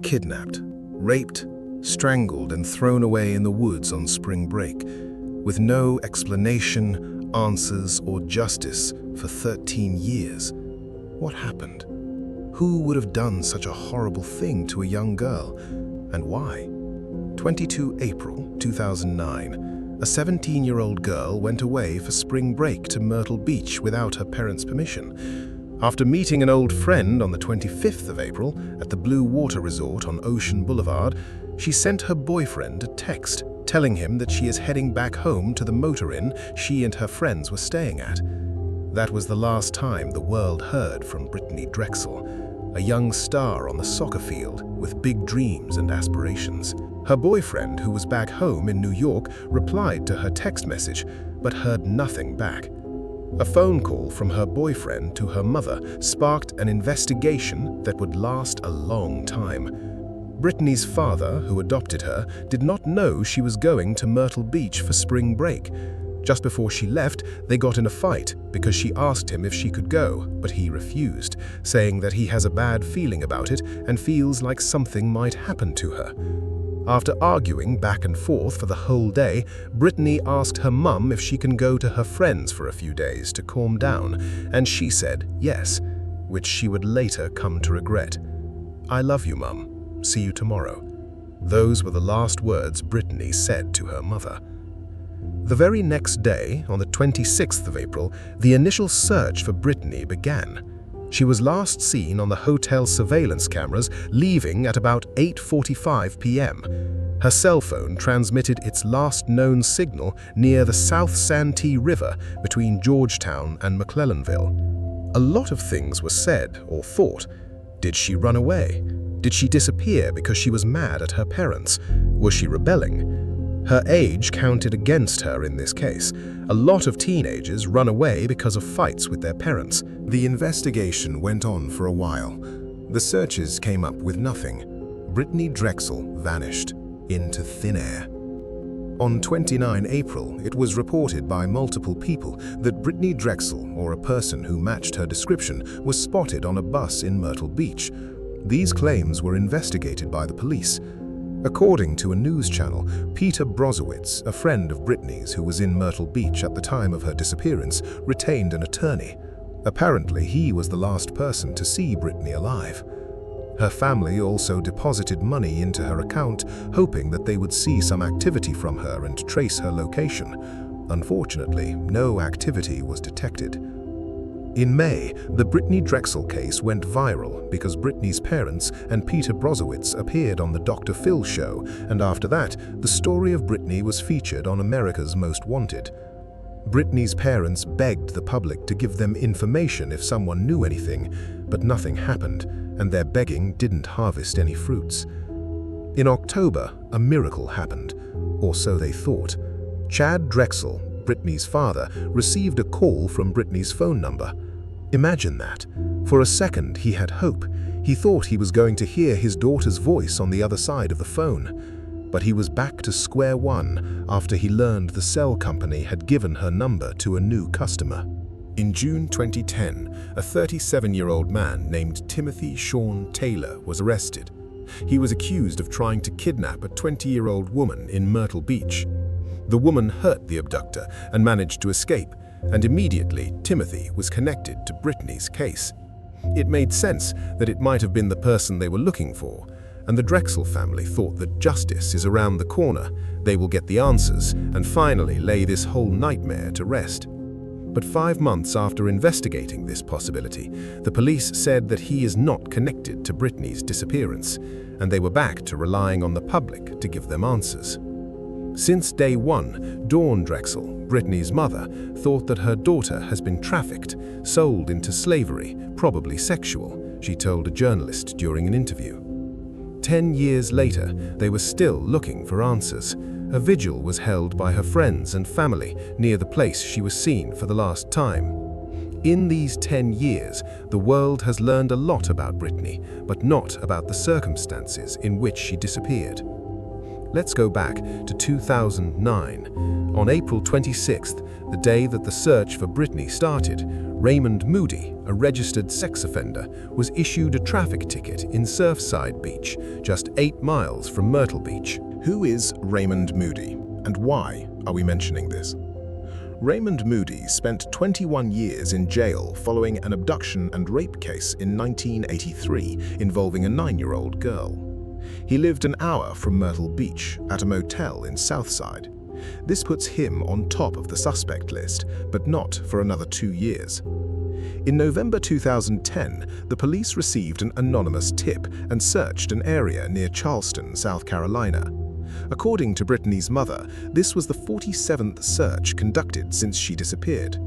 Kidnapped, raped, strangled and thrown away in the woods on spring break, with no explanation, answers or justice for 13 years. What happened? Who would have done such a horrible thing to a young girl, and why? 22 April 2009, a 17-year-old girl went away for spring break to Myrtle Beach without her parents' permission. After meeting an old friend on the 25th of April at the Blue Water Resort on Ocean Boulevard, she sent her boyfriend a text telling him that she is heading back home to the motor inn she and her friends were staying at. That was the last time the world heard from Britney Drexel, a young star on the soccer field with big dreams and aspirations. Her boyfriend, who was back home in New York, replied to her text message, but heard nothing back. A phone call from her boyfriend to her mother sparked an investigation that would last a long time. Britney's father, who adopted her, did not know she was going to Myrtle Beach for spring break. Just before she left, they got in a fight because she asked him if she could go, but he refused, saying that he has a bad feeling about it and feels like something might happen to her. After arguing back and forth for the whole day, Britney asked her mum if she can go to her friends for a few days to calm down, and she said yes, which she would later come to regret. "I love you, Mum. See you tomorrow." Those were the last words Britney said to her mother. The very next day, on the 26th of April, the initial search for Britney began. She was last seen on the hotel surveillance cameras leaving at about 8:45 p.m. Her cell phone transmitted its last known signal near the South Santee River between Georgetown and McClellanville. A lot of things were said or thought. Did she run away? Did she disappear because she was mad at her parents? Was she rebelling? Her age counted against her in this case. A lot of teenagers run away because of fights with their parents. The investigation went on for a while. The searchers came up with nothing. Britney Drexel vanished into thin air. On 29 April, it was reported by multiple people that Britney Drexel, or a person who matched her description, was spotted on a bus in Myrtle Beach. These claims were investigated by the police. According to a news channel, Peter Brozowitz, a friend of Britney's who was in Myrtle Beach at the time of her disappearance, retained an attorney. Apparently, he was the last person to see Britney alive. Her family also deposited money into her account, hoping that they would see some activity from her and trace her location. Unfortunately, no activity was detected. In May, the Britney Drexel case went viral because Britney's parents and Peter Brozowitz appeared on the Dr. Phil show, and after that, the story of Britney was featured on America's Most Wanted. Britney's parents begged the public to give them information if someone knew anything, but nothing happened, and their begging didn't harvest any fruits. In October, a miracle happened, or so they thought. Chad Drexel, Britney's father, received a call from Britney's phone number. Imagine that. For a second, he had hope. He thought he was going to hear his daughter's voice on the other side of the phone. But he was back to square one after he learned the cell company had given her number to a new customer. In June 2010, a 37-year-old man named Timothy Sean Taylor was arrested. He was accused of trying to kidnap a 20-year-old woman in Myrtle Beach. The woman hurt the abductor and managed to escape, and immediately Timothy was connected to Britney's case. It made sense that it might have been the person they were looking for, and the Drexel family thought that justice is around the corner. They will get the answers and finally lay this whole nightmare to rest. But 5 months after investigating this possibility, the police said that he is not connected to Britney's disappearance, and they were back to relying on the public to give them answers. Since day one, Dawn Drexel, Britney's mother, thought that her daughter has been trafficked, sold into slavery, probably sexual, she told a journalist during an interview. 10 years later, they were still looking for answers. A vigil was held by her friends and family near the place she was seen for the last time. In these 10 years, the world has learned a lot about Britney, but not about the circumstances in which she disappeared. Let's go back to 2009. On April 26th, the day that the search for Britney started, Raymond Moody, a registered sex offender, was issued a traffic ticket in Surfside Beach, just 8 miles from Myrtle Beach. Who is Raymond Moody, and why are we mentioning this? Raymond Moody spent 21 years in jail following an abduction and rape case in 1983 involving a 9-year-old girl. He lived an hour from Myrtle Beach at a motel in Southside. This puts him on top of the suspect list, but not for another 2 years. In November 2010, the police received an anonymous tip and searched an area near Charleston, South Carolina. According to Britney's mother, this was the 47th search conducted since she disappeared.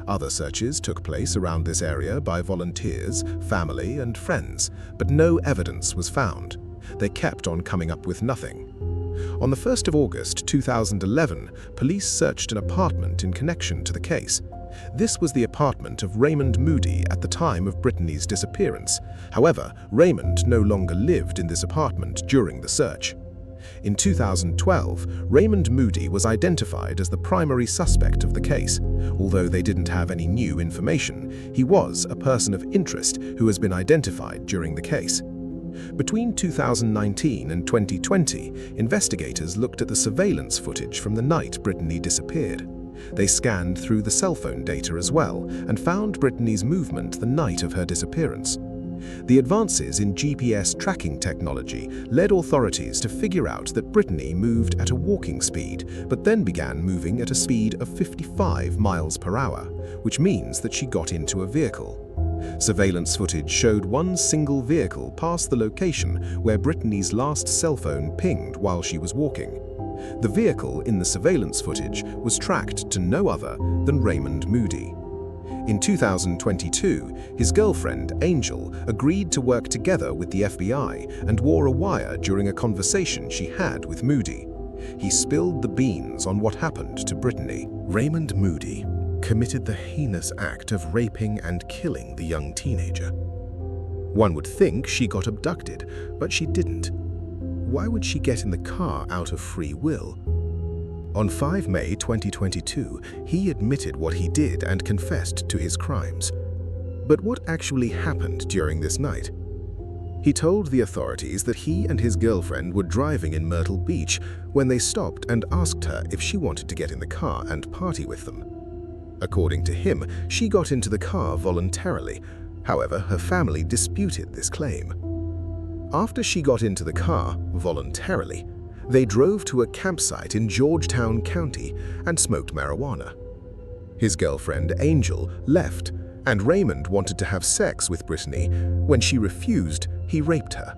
Other searches took place around this area by volunteers, family, and friends, but no evidence was found. They kept on coming up with nothing. On the 1st of August 2011, police searched an apartment in connection to the case. This was the apartment of Raymond Moody at the time of Britney's disappearance. However, Raymond no longer lived in this apartment during the search. In 2012, Raymond Moody was identified as the primary suspect of the case. Although they didn't have any new information, he was a person of interest who has been identified during the case. Between 2019 and 2020, investigators looked at the surveillance footage from the night Britney disappeared. They scanned through the cell phone data as well and found Britney's movement the night of her disappearance. The advances in GPS tracking technology led authorities to figure out that Britney moved at a walking speed, but then began moving at a speed of 55 miles per hour, which means that she got into a vehicle. Surveillance footage showed one single vehicle pass the location where Britney's last cell phone pinged while she was walking. The vehicle in the surveillance footage was tracked to no other than Raymond Moody. In 2022, his girlfriend, Angel, agreed to work together with the FBI and wore a wire during a conversation she had with Moody. He spilled the beans on what happened to Britney. Raymond Moody committed the heinous act of raping and killing the young teenager. One would think she got abducted, but she didn't. Why would she get in the car out of free will? On 5 May 2022, he admitted what he did and confessed to his crimes. But what actually happened during this night? He told the authorities that he and his girlfriend were driving in Myrtle Beach when they stopped and asked her if she wanted to get in the car and party with them. According to him, she got into the car voluntarily. However, her family disputed this claim. After she got into the car voluntarily, they drove to a campsite in Georgetown County and smoked marijuana. His girlfriend, Angel, left, and Raymond wanted to have sex with Britney. When she refused, he raped her.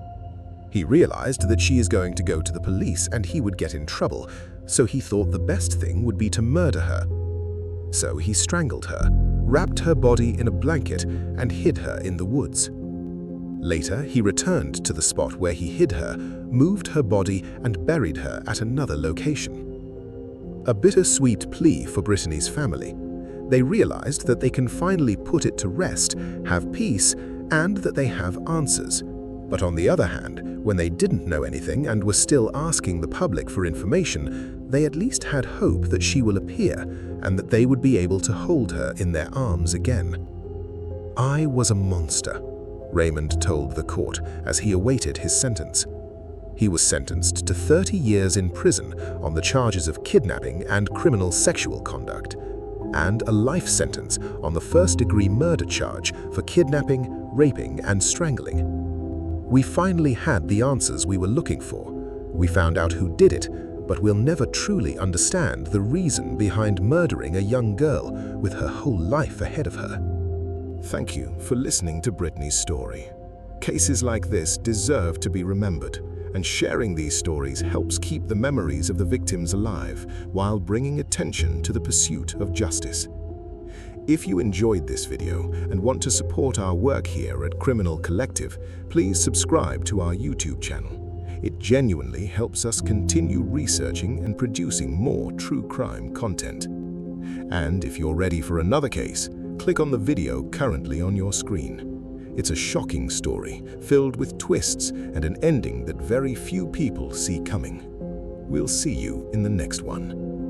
He realized that she is going to go to the police and he would get in trouble, so he thought the best thing would be to murder her. So he strangled her, wrapped her body in a blanket, and hid her in the woods. Later, he returned to the spot where he hid her, moved her body, and buried her at another location. A bittersweet plea for Britney's family. They realized that they can finally put it to rest, have peace, and that they have answers. But on the other hand, when they didn't know anything and were still asking the public for information, they at least had hope that she will appear and that they would be able to hold her in their arms again. "I was a monster," Raymond told the court as he awaited his sentence. He was sentenced to 30 years in prison on the charges of kidnapping and criminal sexual conduct, and a life sentence on the first-degree murder charge for kidnapping, raping, and strangling. We finally had the answers we were looking for. We found out who did it, but we'll never truly understand the reason behind murdering a young girl with her whole life ahead of her. Thank you for listening to Britney's story. Cases like this deserve to be remembered, and sharing these stories helps keep the memories of the victims alive while bringing attention to the pursuit of justice. If you enjoyed this video and want to support our work here at Criminal Collective, please subscribe to our YouTube channel. It genuinely helps us continue researching and producing more true crime content. And if you're ready for another case, click on the video currently on your screen. It's a shocking story filled with twists and an ending that very few people see coming. We'll see you in the next one.